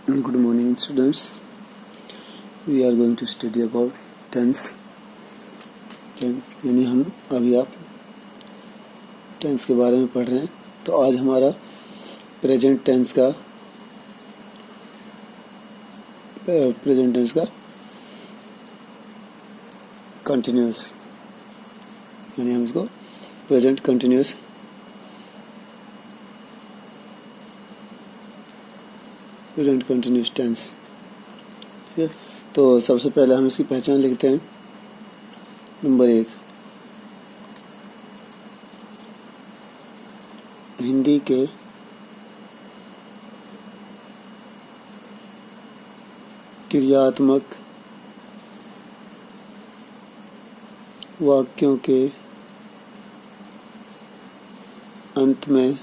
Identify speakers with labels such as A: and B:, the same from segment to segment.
A: Good morning, students. We are going to study about tense. यानी हम अभी आप टेंस के बारे में पढ़ रहे हैं। तो आज हमारा प्रेजेंट टेंस का कंटिन्यूस, यानी हम इसको प्रेजेंट कंटिन्यूस टेंस। ठीक है, तो सबसे पहले हम इसकी पहचान लिखते हैं। नंबर 1, हिंदी के क्रियात्मक वाक्यों के अंत में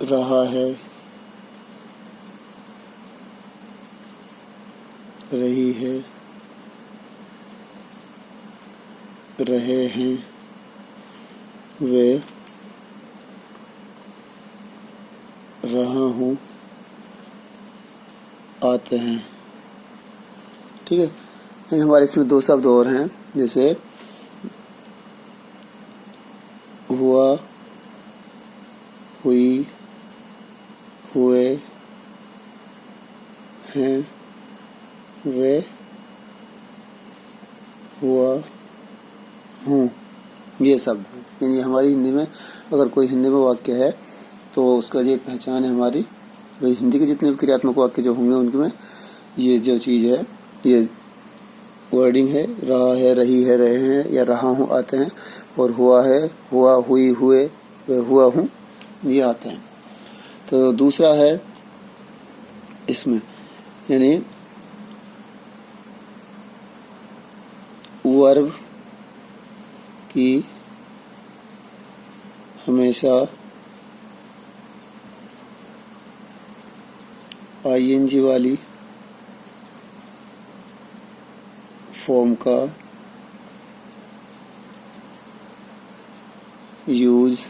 A: रहा है, रही है, रहे हैं, वे, रहा हूँ, आते हैं। ठीक है, हमारे इसमें 2 शब्द और हैं, जैसे हुआ, हुई, हुए, हैं, वे, हुआ, हूँ। ये शब्द, यानी हमारी हिंदी में अगर कोई हिंदी में वाक्य है तो उसका ये पहचान है हमारी। भाई हिंदी के जितने भी क्रियात्मक वाक्य जो होंगे उनमें ये जो चीज़ है, ये वर्डिंग है, रहा है, रही है, रहे हैं, या रहा हूँ आते हैं, और हुआ है, हुआ, हुई, हुए, हुआ हूँ, ये आते हैं। तो दूसरा है इसमें, यानी वर्ब की हमेशा आईएनजी वाली फॉर्म का यूज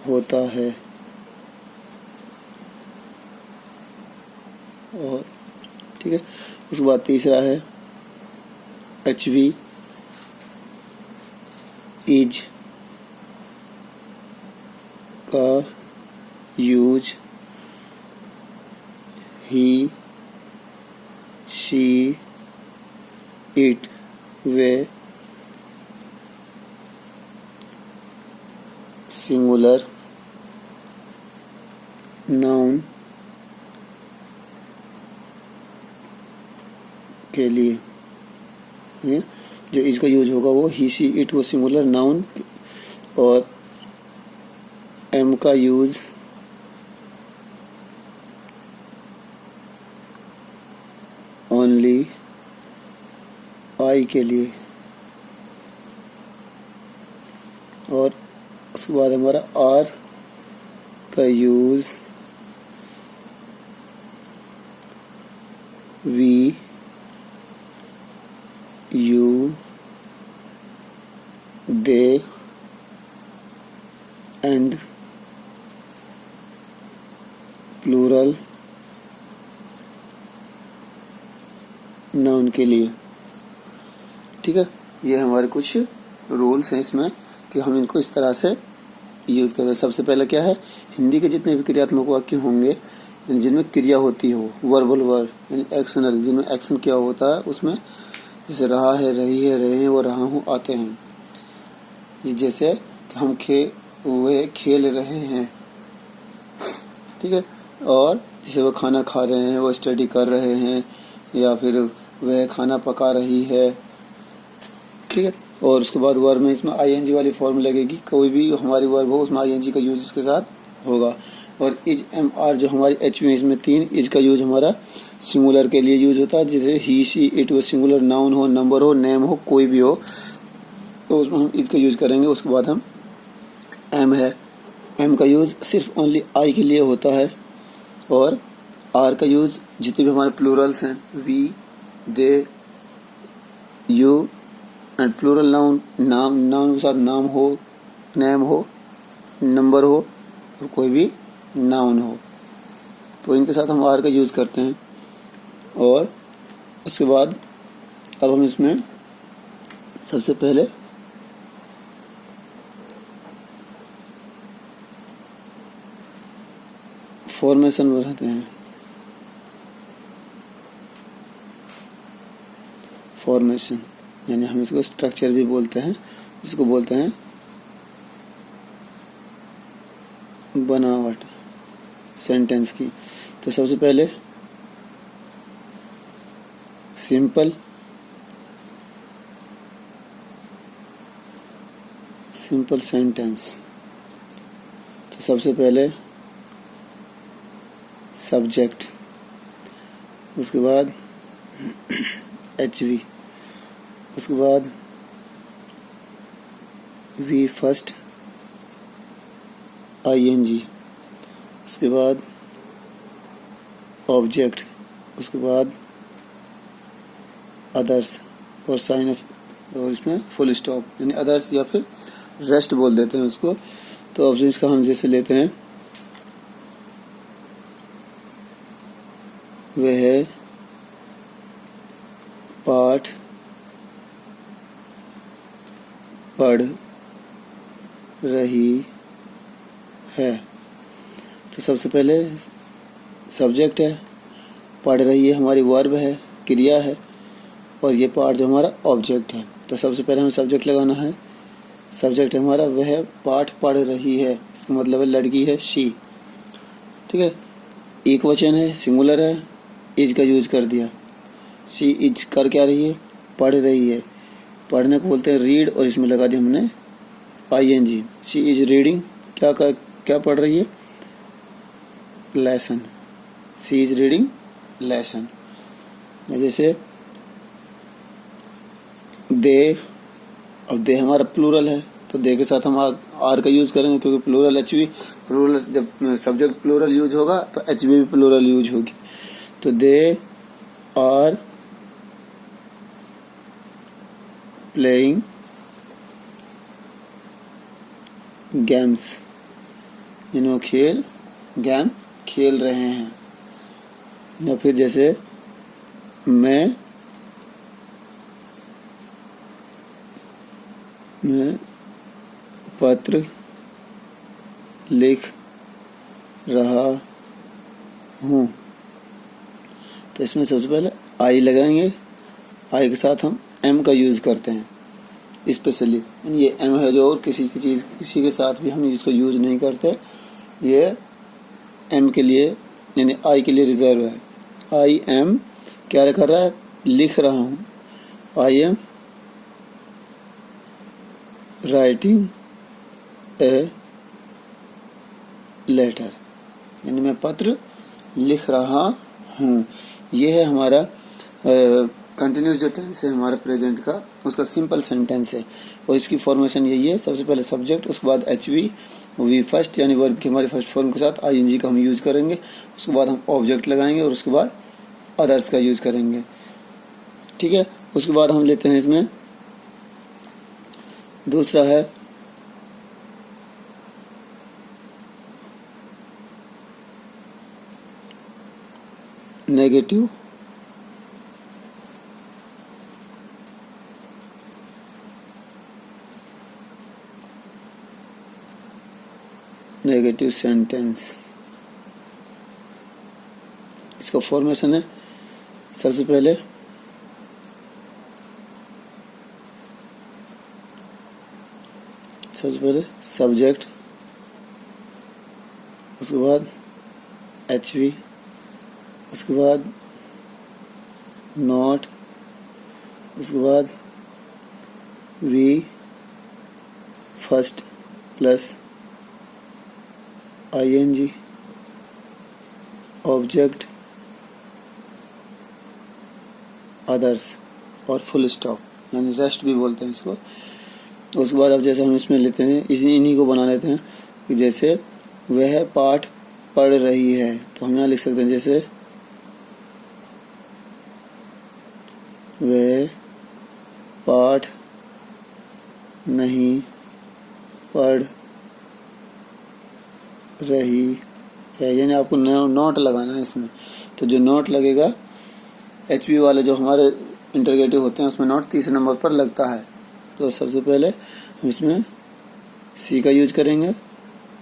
A: होता है। और ठीक है, उसके बाद तीसरा है HV, इज का यूज ही, शी, इट, वे, सिंगुलर नाउन के लिए। जो इज का यूज होगा वो ही, शी, इट, वो सिंगुलर नाउन, और एम का यूज ओनली आई के लिए। और उसके बाद हमारा आर का use we, you, they and plural noun के लिए। ठीक है, ये हमारे कुछ रूल्स हैं इसमें कि हम इनको इस तरह से यूज करते हैं। सबसे पहले क्या है, हिंदी के जितने भी क्रियात्मक वाक्य होंगे जिनमें क्रिया होती हो, वर्बल वर्ड यानी एक्शनल, जिनमें एक्शन क्या होता है, उसमें जैसे रहा है, रही है, रहे हैं, वो रहा हूँ आते हैं। जैसे हम वे खेल रहे हैं। ठीक है, और जैसे वो खाना खा रहे हैं, वो स्टडी कर रहे हैं, या फिर वह खाना पका रही है। ठीक है, और उसके बाद वर्ब में इसमें आईएनजी वाली फॉर्म लगेगी। कोई भी हमारी वर्ब हो उसमें आईएनजी का यूज इसके साथ होगा। और इज, एम, आर जो हमारी एच में, इसमें 3 इज का यूज हमारा सिंगुलर के लिए यूज होता है। जैसे ही, शी, इट, वो सिंगुलर नाउन हो, नंबर हो, नेम हो, कोई भी हो, तो उसमें हम इज का यूज करेंगे। उसके बाद हम एम है, एम का यूज सिर्फ ओनली आई के लिए होता है। और आर का यूज जितने भी हमारे प्लूरल्स हैं, we, they, and plural noun, noun के साथ नाम हो, नेम हो, नंबर हो और कोई भी नाउन हो, तो इनके साथ हम आर का यूज़ करते हैं। और उसके बाद अब हम इसमें सबसे पहले फॉर्मेशन बनाते हैं। फॉर्मेशन यानी हम इसको स्ट्रक्चर भी बोलते हैं, जिसको बोलते हैं बनावट सेंटेंस की। तो सबसे पहले सिंपल सेंटेंस। तो सबसे पहले सब्जेक्ट, उसके बाद HV, उसके बाद V फर्स्ट ING, उसके बाद ऑब्जेक्ट, उसके बाद अदर्स और साइन ऑफ, और इसमें फुल स्टॉप यानी अदर्स या फिर रेस्ट बोल देते हैं उसको। तो अब इसका हम जैसे लेते हैं, वह पाठ पढ़ रही है। तो सबसे पहले सब्जेक्ट है, पढ़ रही है हमारी वर्ब है, क्रिया है, और ये पाठ जो हमारा ऑब्जेक्ट है। तो सबसे पहले हमें सब्जेक्ट लगाना है। सब्जेक्ट है हमारा वह पाठ पढ़ रही है, इसका मतलब है लड़की है, शी। ठीक है, एक वचन है, सिंगुलर है, इज का यूज कर दिया। शी इज कर क्या रही है, पढ़ रही है। पढ़ने को बोलते हैं रीड, और इसमें लगा दिया हमने ING। शी इज रीडिंग, क्या पढ़ रही है, lesson. She is reading lesson. जैसे दे, अब दे हमारा प्लूरल है, तो दे के साथ हम आर का यूज करेंगे, क्योंकि प्लूरल HV, प्लूरल जब सब्जेक्ट प्लूरल यूज होगा तो HV भी प्लूरल यूज होगी। तो they are playing games, game खेल रहे हैं। या फिर जैसे मैं पत्र लिख रहा हूँ। तो इसमें सबसे पहले आई लगाएंगे, आई के साथ हम M का यूज़ करते हैं स्पेशली। ये M है जो और किसी के साथ भी हम इसको यूज़ नहीं करते, ये M के लिए यानी आई के लिए रिजर्व है। आई एम क्या कर रहा है, लिख रहा हूँ। I am writing a letter, यानी मैं पत्र लिख रहा हूँ। ये है हमारा कंटिन्यूस जो टेंस है हमारा प्रेजेंट का, उसका सिंपल सेंटेंस है। और इसकी फॉर्मेशन यही है, सबसे पहले सब्जेक्ट, उसके बाद HV, V फर्स्ट यानी वर्ब की हमारी फर्स्ट फॉर्म के साथ ING का हम यूज करेंगे। उसके बाद हम ऑब्जेक्ट लगाएंगे, और उसके बाद अदर्स का यूज करेंगे। ठीक है, उसके बाद हम लेते हैं इसमें दूसरा है नेगेटिव सेंटेंस। इसका फॉर्मेशन है, सबसे पहले सब्जेक्ट, उसके बाद HV, उसके बाद नॉट, उसके बाद V first plus ING, object, others और फुल स्टॉप यानी रेस्ट भी बोलते हैं इसको। उसके बाद अब जैसे हम इसमें लेते हैं, इन्हीं को बना लेते हैं कि जैसे वह पाठ पढ़ रही है, तो हम यहाँ लिख सकते हैं जैसे वह पाठ नहीं पढ़ रही है, यानी आपको नोट लगाना है इसमें। तो जो नोट लगेगा एचवी वाले जो हमारे इंटरगेटिव होते हैं उसमें नोट तीसरे नंबर पर लगता है। तो सबसे पहले हम इसमें सी का यूज करेंगे,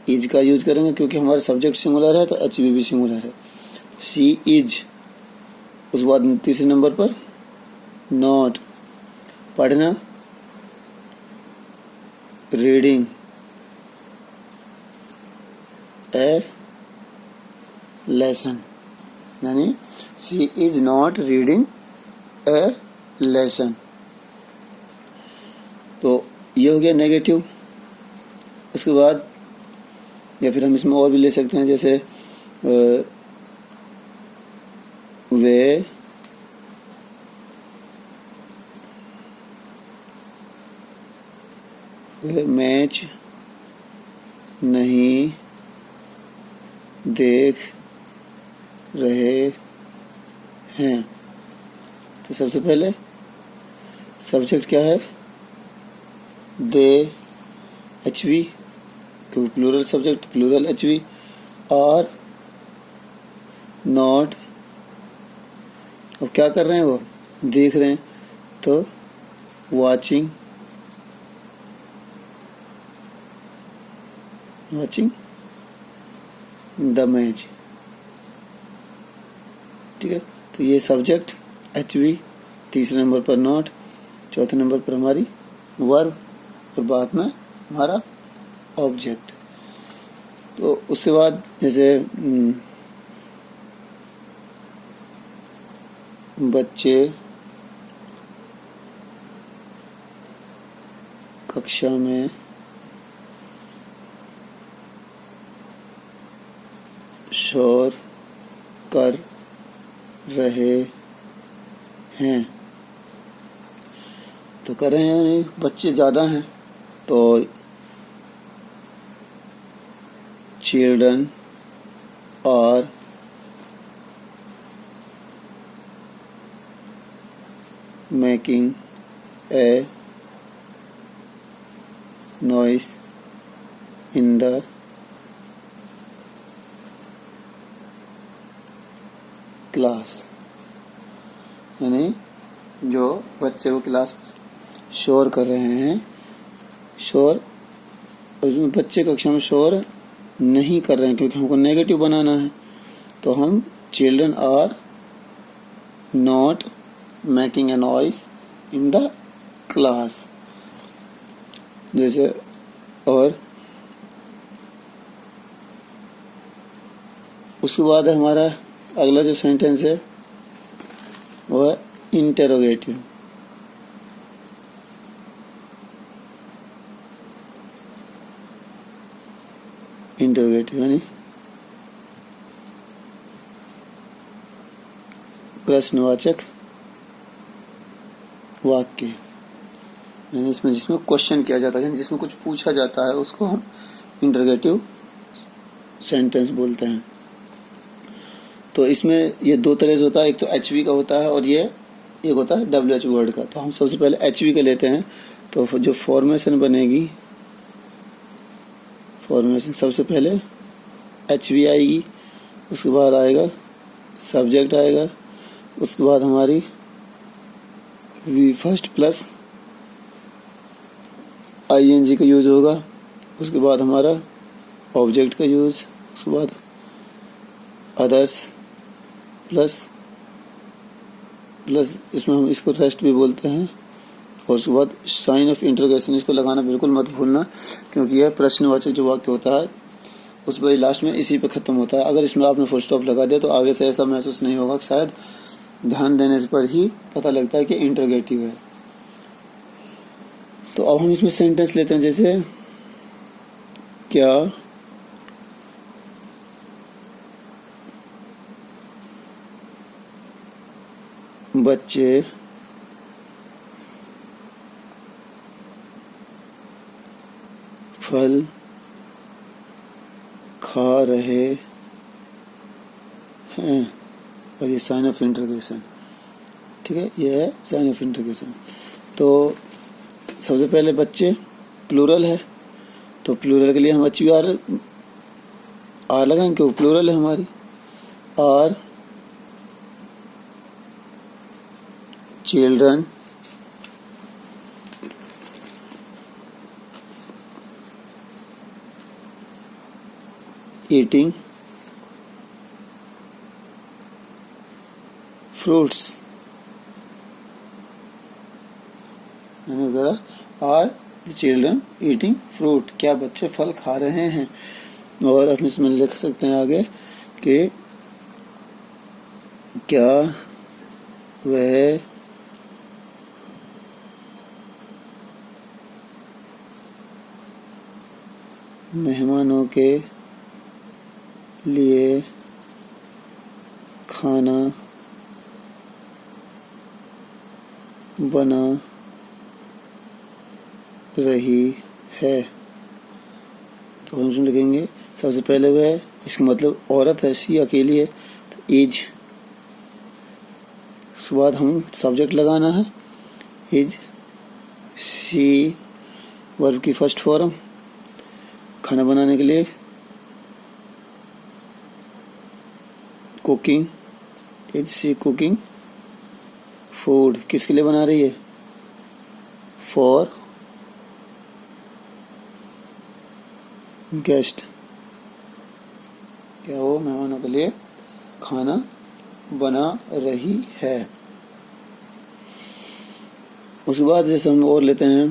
A: इज का यूज करेंगे, क्योंकि हमारा सब्जेक्ट सिंगुलर है तो एचवी भी सिंगुलर है। सी इज, उस बाद तीसरे नंबर पर नोट, पढ़ना, रीडिंग ए लेसन, यानी she is not reading A lesson. तो ये हो गया नेगेटिव। उसके बाद या फिर हम इसमें और भी ले सकते हैं, जैसे वे मैच नहीं देख रहे हैं। तो सबसे पहले सब्जेक्ट क्या है, दे, एचवी, क्योंकि प्लूरल सब्जेक्ट प्लूरल एचवी, और नॉट। अब क्या कर रहे हैं, वो देख रहे हैं, तो वाचिंग, वाचिंग द मैच। ठीक है, तो ये सब्जेक्ट एचवी, तीसरे नंबर पर नॉट, चौथे नंबर पर हमारी वर्ब, और बाद में हमारा ऑब्जेक्ट। तो उसके बाद जैसे बच्चे कक्षा में शोर कर रहे हैं। तो कर रहे हैं नहीं, बच्चे ज़्यादा हैं, तो चिल्ड्रन और making a noise in the class, यानी जो बच्चे वो क्लास में शोर कर रहे हैं, शोर, उसमें बच्चे कक्षा में शोर नहीं कर रहे हैं, क्योंकि हमको नेगेटिव बनाना है। तो हम children are not making a noise in the class, जैसे। और उसके बाद हमारा अगला जो सेंटेंस है वो है इंटेरोगेटिव। इंटेरोगेटिव यानी प्रश्नवाचक वाक्य, यानी इसमें जिसमें क्वेश्चन किया जाता है, जिसमें कुछ पूछा जाता है, उसको हम इंटरोगेटिव सेंटेंस बोलते हैं। तो इसमें ये दो तरह से होता है, एक तो एचवी का होता है और ये एक होता है डब्ल्यूएच वर्ड का। तो हम सबसे पहले एचवी का लेते हैं। तो जो फॉर्मेशन बनेगी, फॉर्मेशन सबसे पहले एचवी आएगी, उसके बाद आएगा सब्जेक्ट आएगा, उसके बाद हमारी वी फर्स्ट प्लस आईएनजी का यूज होगा, उसके बाद हमारा ऑब्जेक्ट का यूज, उसके बाद अदर्स प्लस इसमें हम इसको रेस्ट भी बोलते हैं, और उसके बाद साइन ऑफ इंटरोगेशन। इसको लगाना बिल्कुल मत भूलना, क्योंकि यह प्रश्नवाचक जो वाक्य होता है उस पर लास्ट में इसी पे खत्म होता है। अगर इसमें आपने फुल स्टॉप लगा दिया तो आगे से ऐसा महसूस नहीं होगा, शायद ध्यान देने पर ही पता लगता है कि इंटरोगेटिव है। तो अब हम इसमें सेंटेंस लेते हैं, जैसे क्या बच्चे फल खा रहे हैं, और ये साइन ऑफ इंटरोगेशन। ठीक है, ये है साइन ऑफ इंटरोगेशन। तो सबसे पहले बच्चे प्लूरल है, तो प्लूरल के लिए हम एचवीआर आर लगाएंगे क्योंकि प्लूरल है हमारी। आर चिल्ड्रन ईटिंग फ्रूट्स, मैंने वगैरह आर चिल्ड्रन ईटिंग फ्रूट, क्या बच्चे फल खा रहे हैं। और अपने इसमें लिख सकते हैं आगे कि क्या वह मेहमानों के लिए खाना बना रही है। तो हम इसमें लिखेंगे सबसे पहले वह, इसका मतलब औरत है, सी अकेली है तो इज, उसके बाद हम सब्जेक्ट लगाना है इज सी, वर्ब की फर्स्ट फॉर्म, खाना बनाने के लिए cooking, is she cooking food, किसके लिए बना रही है, फॉर गेस्ट, क्या वो मेहमानों के लिए खाना बना रही है। उसके बाद जैसे हम और लेते हैं,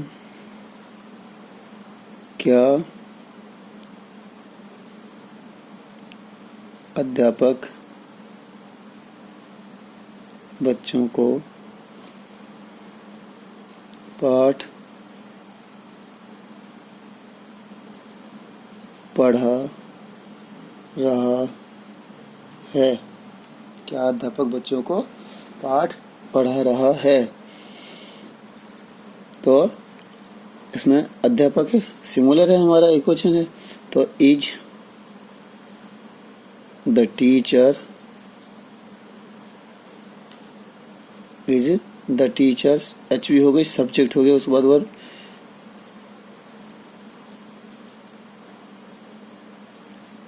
A: क्या अध्यापक बच्चों को पाठ पढ़ा रहा है, क्या अध्यापक बच्चों को पाठ पढ़ा रहा है। तो इसमें अध्यापक है, सिंगुलर है हमारा, एकवचन है, तो is the teacher, is the teachers, H we हो गई, सब्जेक्ट हो गया, उसके बाद verb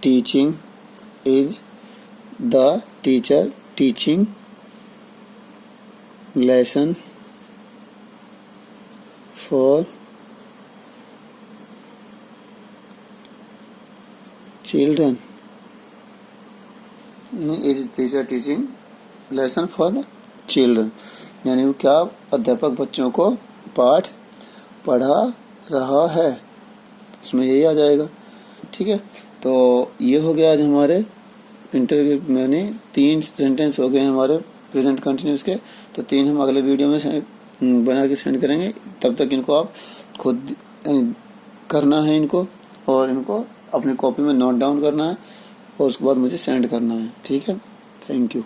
A: teaching, is the teacher teaching lesson for children, is teacher teaching lesson for the children, यानी वो क्या अध्यापक बच्चों को पाठ पढ़ा रहा है, इसमें यही आ जाएगा। ठीक है, तो ये हो गया आज हमारे इंटरव्यू, मैंने 3 सेंटेंस हो गए हमारे प्रेजेंट कंटिन्यूस के, तो 3 हम अगले वीडियो में बना के सेंड करेंगे। तब तक इनको आप खुद करना है इनको, और इनको अपनी कॉपी में नोट डाउन करना है, और उसके बाद मुझे सेंड करना है। ठीक है, थैंक यू।